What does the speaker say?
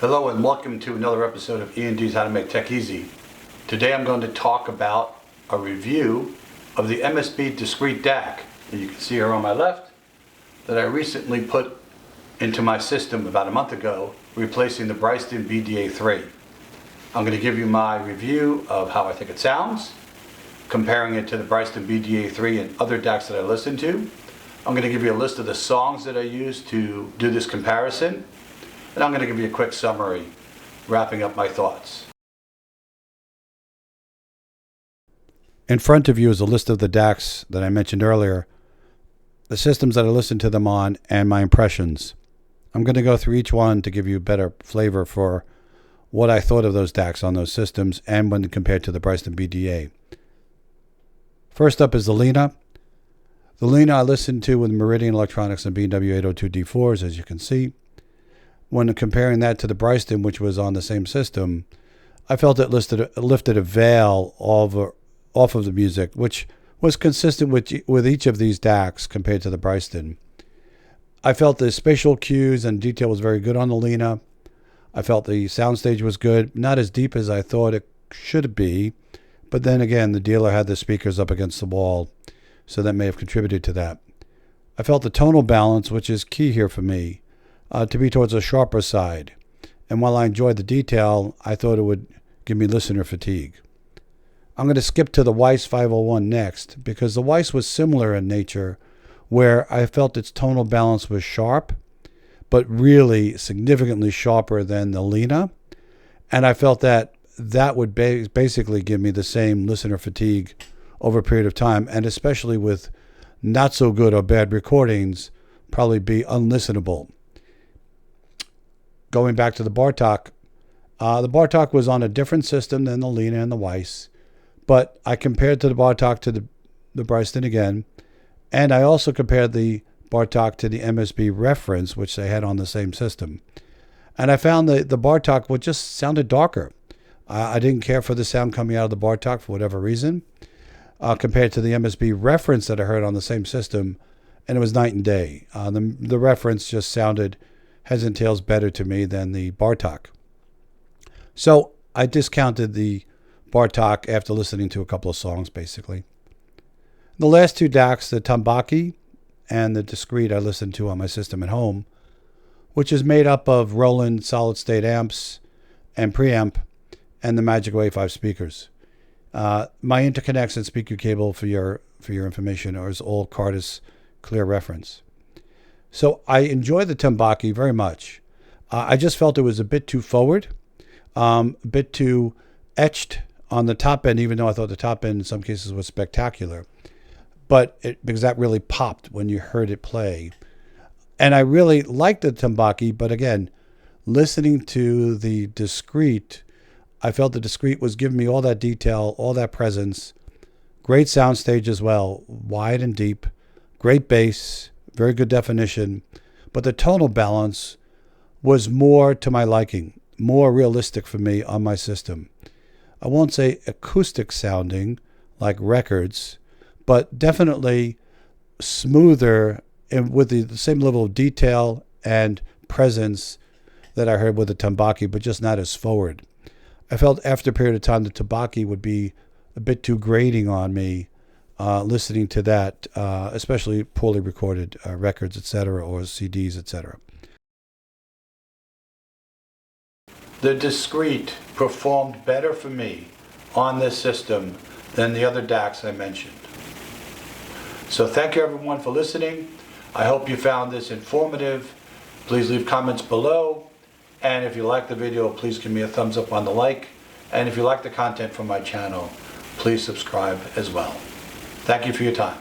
Hello and welcome to another episode of E&D's How to Make Tech Easy. Today I'm going to talk about a review of the MSB discrete DAC that you can see here on my left that I recently put into my system about a month ago, replacing the Bryston BDA-3. I'm going to give you my review of how I think it sounds, comparing it to the Bryston BDA-3 and other DACs that I listen to. I'm going to give you a list of the songs that I used to do this comparison. And I'm going to give you a quick summary, wrapping up my thoughts. In front of you is a list of the DACs that I mentioned earlier, the systems that I listened to them on, and my impressions. I'm going to go through each one to give you a better flavor for what I thought of those DACs on those systems and when compared to the Bryston BDA. First up is the Lena. The Lena I listened to with Meridian Electronics and BW802D4s, as you can see. When comparing that to the Bryston, which was on the same system, I felt it lifted a veil off of the music, which was consistent with each of these DACs compared to the Bryston. I felt the spatial cues and detail was very good on the Lena. I felt the soundstage was good, not as deep as I thought it should be, but then again, the dealer had the speakers up against the wall, so that may have contributed to that. I felt the tonal balance, which is key here for me, to be towards a sharper side. And while I enjoyed the detail, I thought it would give me listener fatigue. I'm going to skip to the Weiss 501 next, because the Weiss was similar in nature, where I felt its tonal balance was sharp, but really significantly sharper than the Lena. And I felt that would basically give me the same listener fatigue over a period of time, and especially with not so good or bad recordings, probably be unlistenable. Going back to the Bartok was on a different system than the Lena and the Weiss, but I compared to the Bartok to the Bryston again, and I also compared the Bartok to the MSB reference, which they had on the same system. And I found that the Bartok just sounded darker. I didn't care for the sound coming out of the Bartok for whatever reason, compared to the MSB reference that I heard on the same system, and it was night and day. The reference just sounded heads and tails better to me than the Bartok. So I discounted the Bartok after listening to a couple of songs, basically. The last two DACs, the Tambaki and the Discrete, I listened to on my system at home, which is made up of Roland solid-state amps and preamp and the Magico A5 speakers. My interconnects and speaker cable, for your information, is all Cardis clear reference. So I enjoy the Tambaki very much. I just felt it was a bit too forward, a bit too etched on the top end, even though I thought the top end in some cases was spectacular. Because that really popped when you heard it play. And I really liked the Tambaki, but again, listening to the Discrete, I felt the Discrete was giving me all that detail, all that presence. Great soundstage as well, wide and deep, great bass, very good definition, but the tonal balance was more to my liking, more realistic for me on my system. I won't say acoustic sounding like records, but definitely smoother and with the same level of detail and presence that I heard with the Tambaki, but just not as forward. I felt after a period of time the Tambaki would be a bit too grating on me, listening to that, especially poorly recorded records, etc., or CDs, etc. The Discrete performed better for me on this system than the other DACs I mentioned. So thank you everyone for listening. I hope you found this informative. Please leave comments below. And if you like the video, please give me a thumbs up on the like. And if you like the content from my channel, please subscribe as well. Thank you for your time.